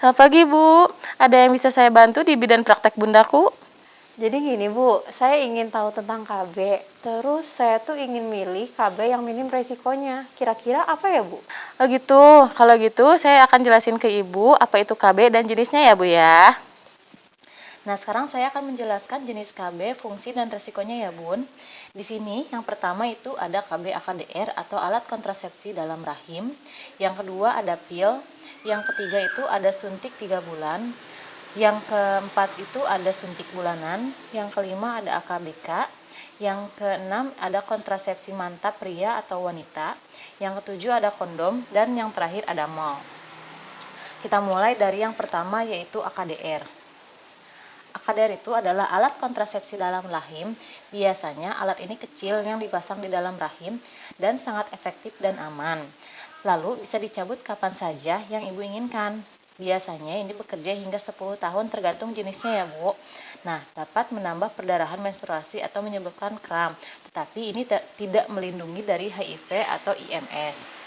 Selamat pagi, Bu. Ada yang bisa saya bantu di bidang praktek bundaku? Jadi gini Bu, saya ingin tahu tentang KB, terus saya tuh ingin milih KB yang minim resikonya. Kira-kira apa ya Bu? Oh gitu. Kalau gitu, saya akan jelasin ke Ibu apa itu KB dan jenisnya ya, Bu ya. Nah, sekarang saya akan menjelaskan jenis KB, fungsi dan resikonya ya, Bun. Di sini, yang pertama itu ada KB AKDR atau alat kontrasepsi dalam rahim. Yang kedua ada pil. Yang ketiga itu ada suntik 3 bulan. Yang keempat itu ada suntik bulanan. Yang kelima ada AKBK. Yang keenam ada kontrasepsi mantap pria atau wanita. Yang ketujuh ada kondom. Dan yang terakhir ada MOL. Kita mulai dari yang pertama yaitu AKDR. AKDR itu adalah alat kontrasepsi dalam rahim. Biasanya alat ini kecil yang dipasang di dalam rahim dan sangat efektif dan aman. Lalu bisa dicabut kapan saja yang Ibu inginkan. Biasanya ini bekerja hingga 10 tahun tergantung jenisnya ya, Bu. Nah, dapat menambah perdarahan menstruasi atau menyebabkan kram, tetapi ini tidak melindungi dari HIV atau IMS.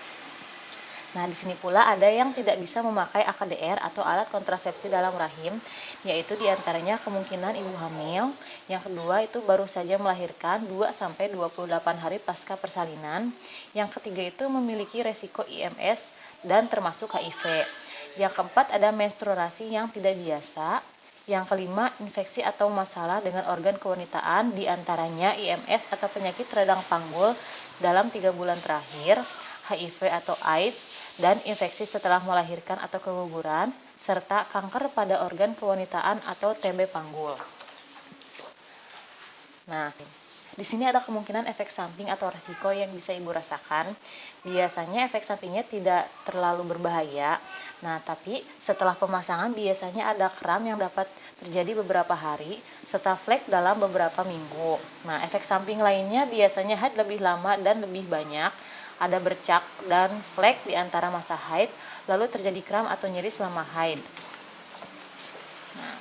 Nah, di sini pula ada yang tidak bisa memakai AKDR atau alat kontrasepsi dalam rahim, yaitu diantaranya kemungkinan ibu hamil, yang kedua itu baru saja melahirkan 2-28 hari pasca persalinan, yang ketiga itu memiliki resiko IMS dan termasuk HIV, yang keempat ada menstruasi yang tidak biasa, yang kelima infeksi atau masalah dengan organ kewanitaan diantaranya IMS atau penyakit radang panggul dalam 3 bulan terakhir, HIV atau AIDS, dan infeksi setelah melahirkan atau keguguran, serta kanker pada organ kewanitaan atau TB panggul. Nah, di sini ada kemungkinan efek samping atau resiko yang bisa Ibu rasakan. Biasanya efek sampingnya tidak terlalu berbahaya. Nah, tapi setelah pemasangan biasanya ada kram yang dapat terjadi beberapa hari, serta flek dalam beberapa minggu. Nah, efek samping lainnya biasanya haid lebih lama dan lebih banyak, ada bercak dan flek di antara masa haid, lalu terjadi kram atau nyeri selama haid. Nah,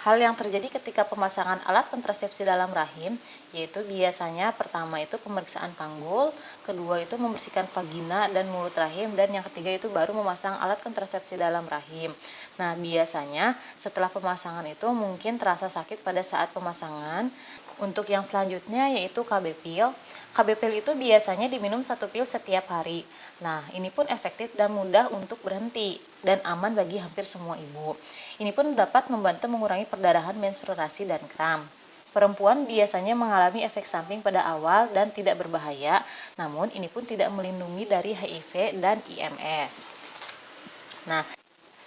hal yang terjadi ketika pemasangan alat kontrasepsi dalam rahim, yaitu biasanya pertama itu pemeriksaan panggul, kedua itu membersihkan vagina dan mulut rahim, dan yang ketiga itu baru memasang alat kontrasepsi dalam rahim. Nah, biasanya setelah pemasangan itu mungkin terasa sakit pada saat pemasangan. Untuk yang selanjutnya yaitu KB pil. KB pil itu biasanya diminum 1 pil setiap hari. Nah, ini pun efektif dan mudah untuk berhenti dan aman bagi hampir semua ibu. Ini pun dapat membantu mengurangi perdarahan menstruasi dan kram. Perempuan biasanya mengalami efek samping pada awal dan tidak berbahaya, namun ini pun tidak melindungi dari HIV dan IMS. Nah,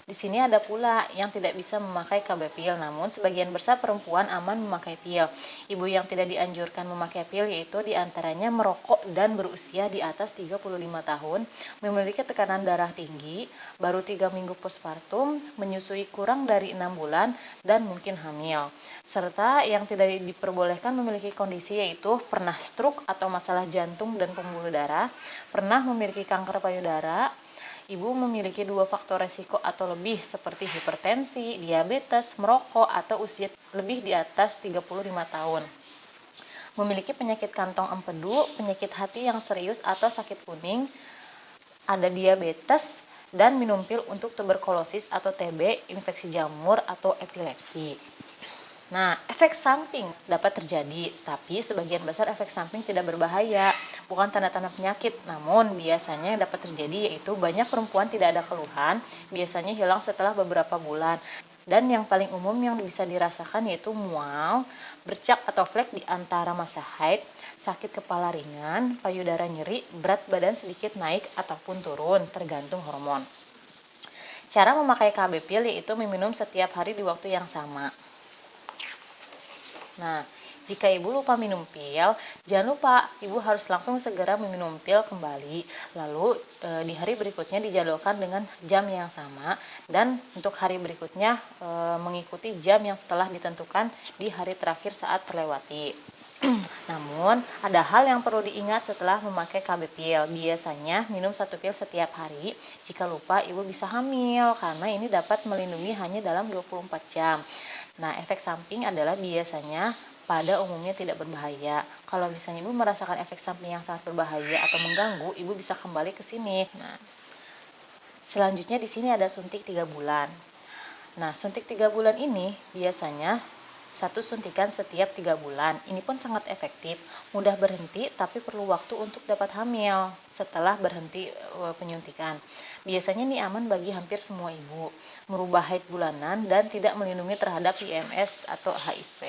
di sini ada pula yang tidak bisa memakai KB pil, namun sebagian besar perempuan aman memakai pil. Ibu yang tidak dianjurkan memakai pil yaitu diantaranya merokok dan berusia di atas 35 tahun, memiliki tekanan darah tinggi, baru 3 minggu postpartum, menyusui kurang dari 6 bulan, dan mungkin hamil. Serta yang tidak diperbolehkan memiliki kondisi yaitu pernah stroke atau masalah jantung dan pembuluh darah, pernah memiliki kanker payudara, ibu memiliki 2 faktor resiko atau lebih seperti hipertensi, diabetes, merokok, atau usia lebih di atas 35 tahun. Memiliki penyakit kantong empedu, penyakit hati yang serius atau sakit kuning, ada diabetes, dan minum pil untuk tuberkulosis atau TB, infeksi jamur, atau epilepsi. Nah, efek samping dapat terjadi, tapi sebagian besar efek samping tidak berbahaya, bukan tanda-tanda penyakit. Namun, biasanya yang dapat terjadi yaitu banyak perempuan tidak ada keluhan, biasanya hilang setelah beberapa bulan. Dan yang paling umum yang bisa dirasakan yaitu mual, bercak atau flek di antara masa haid, sakit kepala ringan, payudara nyeri, berat badan sedikit naik ataupun turun, tergantung hormon. Cara memakai KB pil yaitu meminum setiap hari di waktu yang sama. Nah, jika ibu lupa minum pil, jangan lupa ibu harus langsung segera meminum pil kembali. Lalu di hari berikutnya dijadwalkan dengan jam yang sama, dan untuk hari berikutnya mengikuti jam yang telah ditentukan di hari terakhir saat terlewati. Namun, ada hal yang perlu diingat setelah memakai KB pil. Biasanya minum 1 pil setiap hari. Jika lupa, ibu bisa hamil karena ini dapat melindungi hanya dalam 24 jam. Nah, efek samping adalah biasanya pada umumnya tidak berbahaya. Kalau misalnya ibu merasakan efek samping yang sangat berbahaya atau mengganggu, ibu bisa kembali ke sini. Nah, Selanjutnya di sini ada suntik 3 bulan. Nah, suntik 3 bulan ini biasanya satu suntikan setiap 3 bulan. Ini pun sangat efektif, mudah berhenti tapi perlu waktu untuk dapat hamil setelah berhenti penyuntikan. Biasanya ini aman bagi hampir semua ibu, merubah haid bulanan dan tidak melindungi terhadap IMS atau HIV.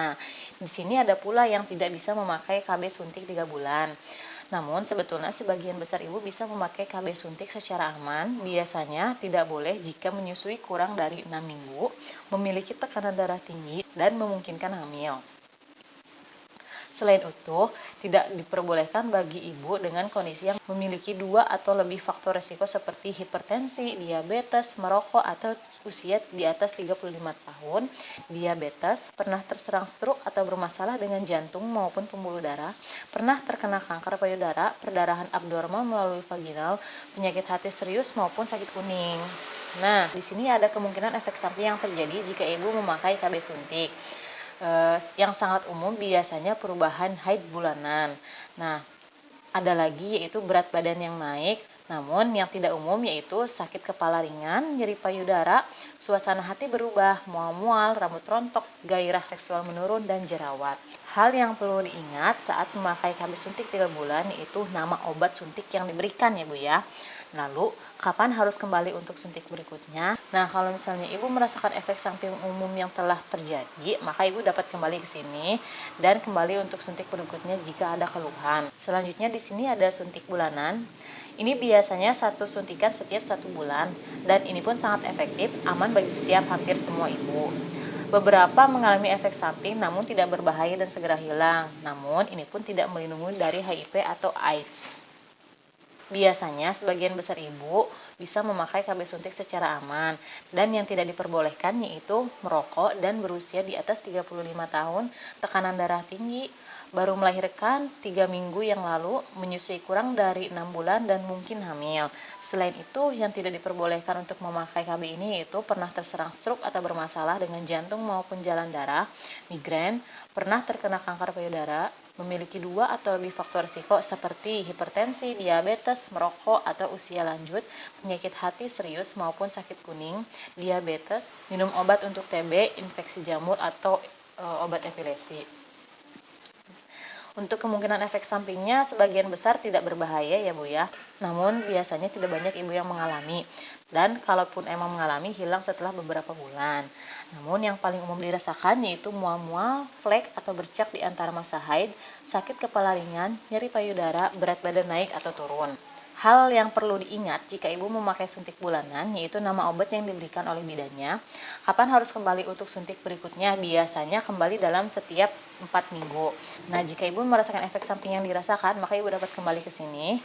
Nah, di sini ada pula yang tidak bisa memakai KB suntik 3 bulan. Namun sebetulnya sebagian besar ibu bisa memakai KB suntik secara aman. Biasanya tidak boleh jika menyusui kurang dari 6 minggu, memiliki tekanan darah tinggi, dan memungkinkan hamil. Selain itu, tidak diperbolehkan bagi ibu dengan kondisi yang memiliki 2 atau lebih faktor risiko seperti hipertensi, diabetes, merokok, atau usia di atas 35 tahun, diabetes, pernah terserang stroke atau bermasalah dengan jantung maupun pembuluh darah, pernah terkena kanker payudara, perdarahan abnormal melalui vaginal, penyakit hati serius maupun sakit kuning. Nah, di sini ada kemungkinan efek samping yang terjadi jika ibu memakai KB suntik. Yang sangat umum biasanya perubahan haid bulanan. Nah, ada lagi yaitu berat badan yang naik, namun yang tidak umum yaitu sakit kepala ringan, nyeri payudara, suasana hati berubah, mual-mual, rambut rontok, gairah seksual menurun, dan jerawat. Hal yang perlu diingat saat memakai KB suntik 3 bulan yaitu nama obat suntik yang diberikan ya Bu ya. Lalu, kapan harus kembali untuk suntik berikutnya? Nah, kalau misalnya ibu merasakan efek samping umum yang telah terjadi, maka ibu dapat kembali ke sini dan kembali untuk suntik berikutnya jika ada keluhan. Selanjutnya di sini ada suntik bulanan. Ini biasanya satu suntikan setiap 1 bulan dan ini pun sangat efektif, aman bagi setiap hampir semua ibu. Beberapa mengalami efek samping namun tidak berbahaya dan segera hilang. Namun ini pun tidak melindungi dari HIV atau AIDS. Biasanya sebagian besar ibu bisa memakai KB suntik secara aman dan yang tidak diperbolehkan yaitu merokok dan berusia di atas 35 tahun, tekanan darah tinggi, baru melahirkan 3 minggu yang lalu, menyusui kurang dari 6 bulan dan mungkin hamil. Selain itu, yang tidak diperbolehkan untuk memakai KB ini yaitu pernah terserang stroke atau bermasalah dengan jantung maupun jalan darah, migrain, pernah terkena kanker payudara, memiliki 2 atau lebih faktor risiko seperti hipertensi, diabetes, merokok atau usia lanjut, penyakit hati serius maupun sakit kuning, diabetes, minum obat untuk TB, infeksi jamur atau obat epilepsi. Untuk kemungkinan efek sampingnya sebagian besar tidak berbahaya ya Bu ya. Namun biasanya tidak banyak ibu yang mengalami. Dan kalaupun emang mengalami hilang setelah beberapa bulan. Namun yang paling umum dirasakan yaitu mual-mual, flek atau bercak di antara masa haid, sakit kepala ringan, nyeri payudara, berat badan naik atau turun. Hal yang perlu diingat jika ibu memakai suntik bulanan yaitu nama obat yang diberikan oleh bidannya, kapan harus kembali untuk suntik berikutnya, biasanya kembali dalam setiap 4 minggu. Nah, jika ibu merasakan efek samping yang dirasakan, maka ibu dapat kembali ke sini.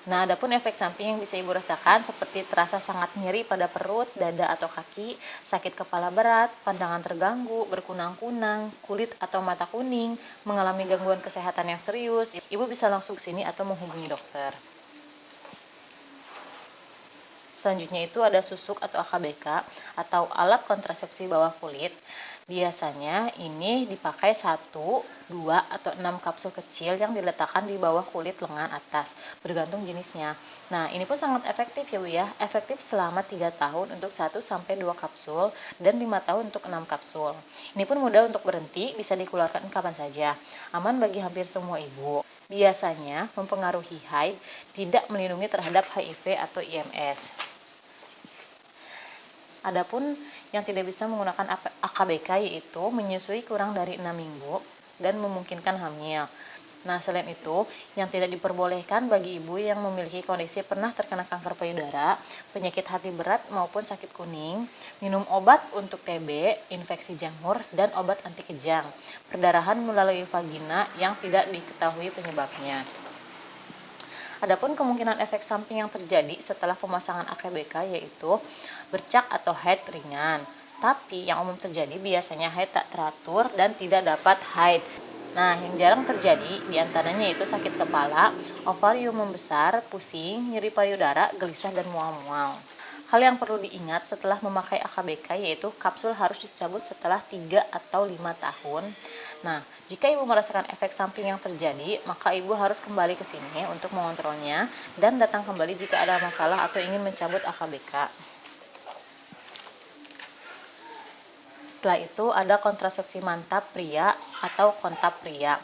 Nah, adapun efek samping yang bisa ibu rasakan seperti terasa sangat nyeri pada perut, dada atau kaki, sakit kepala berat, pandangan terganggu, berkunang-kunang, kulit atau mata kuning, mengalami gangguan kesehatan yang serius, ibu bisa langsung ke sini atau menghubungi dokter. Selanjutnya itu ada susuk atau AKBK atau alat kontrasepsi bawah kulit. Biasanya ini dipakai 1, 2, atau 6 kapsul kecil yang diletakkan di bawah kulit lengan atas, bergantung jenisnya. Nah, ini pun sangat efektif ya Bu ya. Efektif selama 3 tahun untuk 1-2 kapsul dan 5 tahun untuk 6 kapsul. Ini pun mudah untuk berhenti, bisa dikeluarkan kapan saja. Aman bagi hampir semua ibu. Biasanya mempengaruhi haid, tidak melindungi terhadap HIV atau IMS. Adapun yang tidak bisa menggunakan AKBK yaitu menyusui kurang dari 6 minggu dan memungkinkan hamil. Nah, selain itu, yang tidak diperbolehkan bagi ibu yang memiliki kondisi pernah terkena kanker payudara, penyakit hati berat maupun sakit kuning, minum obat untuk TB, infeksi jamur, dan obat anti kejang, perdarahan melalui vagina yang tidak diketahui penyebabnya. Adapun kemungkinan efek samping yang terjadi setelah pemasangan AKBK yaitu bercak atau haid ringan. Tapi yang umum terjadi biasanya haid tak teratur dan tidak dapat haid. Nah, yang jarang terjadi diantaranya yaitu sakit kepala, ovarium membesar, pusing, nyeri payudara, gelisah, dan mual-mual. Hal yang perlu diingat setelah memakai AKBK yaitu kapsul harus dicabut setelah 3 atau 5 tahun Nah, jika ibu merasakan efek samping yang terjadi, maka ibu harus kembali ke sini untuk mengontrolnya dan datang kembali jika ada masalah atau ingin mencabut AKBK. Setelah itu ada kontrasepsi mantap pria atau kontap pria.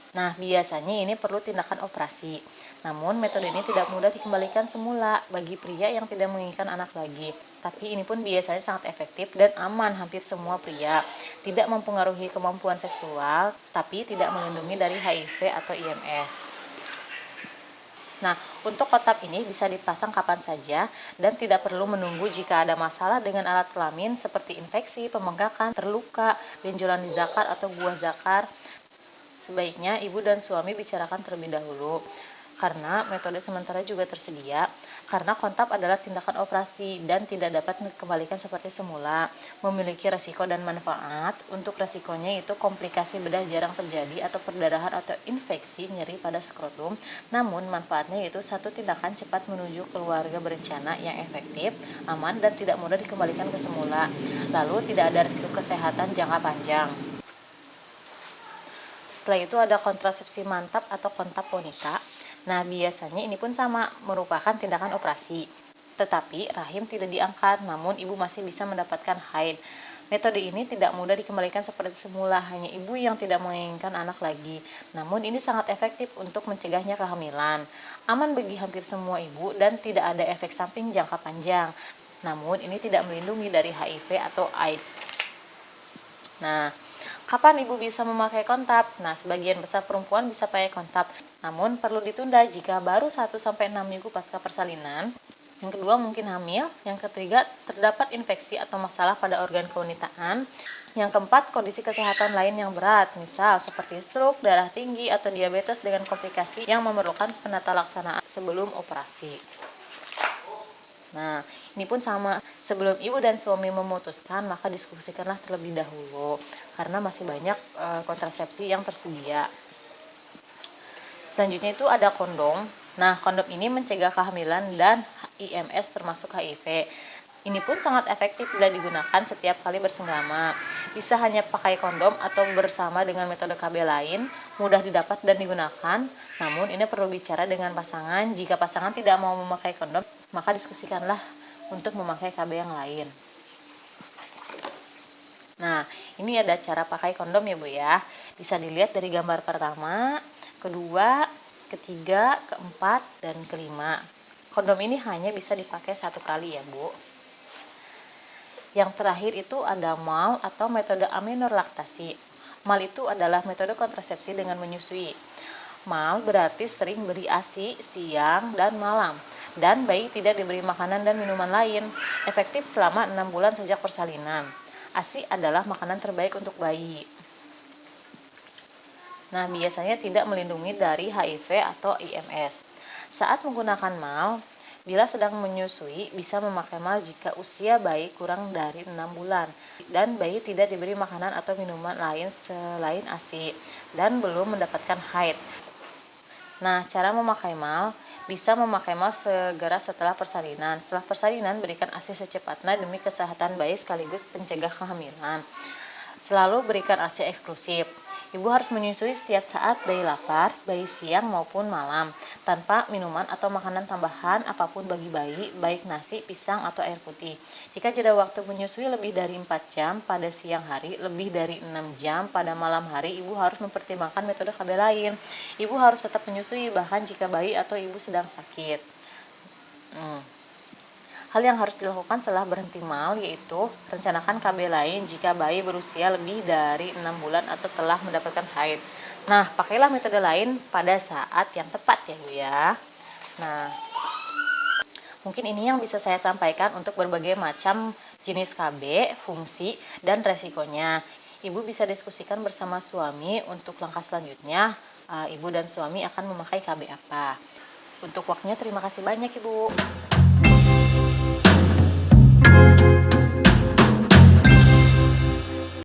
Nah, biasanya ini perlu tindakan operasi. Namun, metode ini tidak mudah dikembalikan semula bagi pria yang tidak menginginkan anak lagi. Tapi ini pun biasanya sangat efektif dan aman hampir semua pria. Tidak mempengaruhi kemampuan seksual, tapi tidak melindungi dari HIV atau IMS. Nah, untuk kotak ini bisa dipasang kapan saja dan tidak perlu menunggu jika ada masalah dengan alat kelamin seperti infeksi, pembengkakan, terluka, benjolan di zakar atau buah zakar. Sebaiknya ibu dan suami bicarakan terlebih dahulu. Karena metode sementara juga tersedia, karena kontak adalah tindakan operasi dan tidak dapat dikembalikan seperti semula, memiliki resiko dan manfaat. Untuk resikonya itu komplikasi bedah jarang terjadi atau perdarahan atau infeksi nyeri pada skrotum, namun manfaatnya yaitu satu tindakan cepat menuju keluarga berencana yang efektif, aman dan tidak mudah dikembalikan ke semula. Lalu tidak ada risiko kesehatan jangka panjang. Setelah itu ada kontrasepsi mantap atau kontap wanita. Nah, biasanya ini pun sama, merupakan tindakan operasi. Tetapi rahim tidak diangkat, namun ibu masih bisa mendapatkan haid. Metode ini tidak mudah dikembalikan seperti semula, hanya ibu yang tidak menginginkan anak lagi. Namun ini sangat efektif untuk mencegahnya kehamilan. Aman bagi hampir semua ibu dan tidak ada efek samping jangka panjang. Namun ini tidak melindungi dari HIV atau AIDS. Nah, kapan ibu bisa memakai kontap? Nah, sebagian besar perempuan bisa pakai kontap, namun perlu ditunda jika baru 1-6 minggu pasca persalinan. Yang kedua mungkin hamil, yang ketiga terdapat infeksi atau masalah pada organ kewanitaan. Yang keempat, kondisi kesehatan lain yang berat, misal seperti stroke, darah tinggi, atau diabetes dengan komplikasi yang memerlukan penata laksanaan sebelum operasi. Nah, ini pun sama, sebelum ibu dan suami memutuskan, maka diskusikanlah terlebih dahulu, karena masih banyak kontrasepsi yang tersedia. Selanjutnya itu ada kondom. Nah, kondom ini mencegah kehamilan dan IMS termasuk HIV. Ini pun sangat efektif bila digunakan setiap kali bersenggama. Bisa hanya pakai kondom atau bersama dengan metode KB lain, mudah didapat dan digunakan. Namun ini perlu bicara dengan pasangan. Jika pasangan tidak mau memakai kondom, maka diskusikanlah untuk memakai KB yang lain. Nah, ini ada cara pakai kondom ya Bu ya. Bisa dilihat dari gambar pertama, kedua, ketiga, keempat, dan kelima. Kondom ini hanya bisa dipakai 1 kali ya Bu. Yang terakhir itu ada MAL atau metode aminorelatasi. MAL itu adalah metode kontrasepsi dengan menyusui. MAL berarti sering beri ASI siang dan malam. Dan bayi tidak diberi makanan dan minuman lain. Efektif selama 6 bulan sejak persalinan. ASI adalah makanan terbaik untuk bayi. Nah, biasanya tidak melindungi dari HIV atau IMS. Saat menggunakan MAL, bila sedang menyusui, bisa memakai MAL jika usia bayi kurang dari 6 bulan dan bayi tidak diberi makanan atau minuman lain selain ASI dan belum mendapatkan haid. Nah, cara memakai MAL, bisa memakai MAL segera setelah persalinan. Setelah persalinan, berikan ASI secepatnya demi kesehatan bayi sekaligus pencegah kehamilan. Selalu berikan ASI eksklusif. Ibu harus menyusui setiap saat bayi lapar, bayi siang maupun malam, tanpa minuman atau makanan tambahan apapun bagi bayi, baik nasi, pisang, atau air putih. Jika jeda waktu menyusui lebih dari 4 jam pada siang hari, lebih dari 6 jam pada malam hari, ibu harus mempertimbangkan metode KB lain. Ibu harus tetap menyusui bahkan jika bayi atau ibu sedang sakit. Hal yang harus dilakukan setelah berhenti MAL yaitu rencanakan KB lain jika bayi berusia lebih dari 6 bulan atau telah mendapatkan haid. Nah, pakailah metode lain pada saat yang tepat ya Bu ya. Nah, mungkin ini yang bisa saya sampaikan untuk berbagai macam jenis KB, fungsi, dan resikonya. Ibu bisa diskusikan bersama suami untuk langkah selanjutnya, ibu dan suami akan memakai KB apa. Untuk waktunya terima kasih banyak Ibu.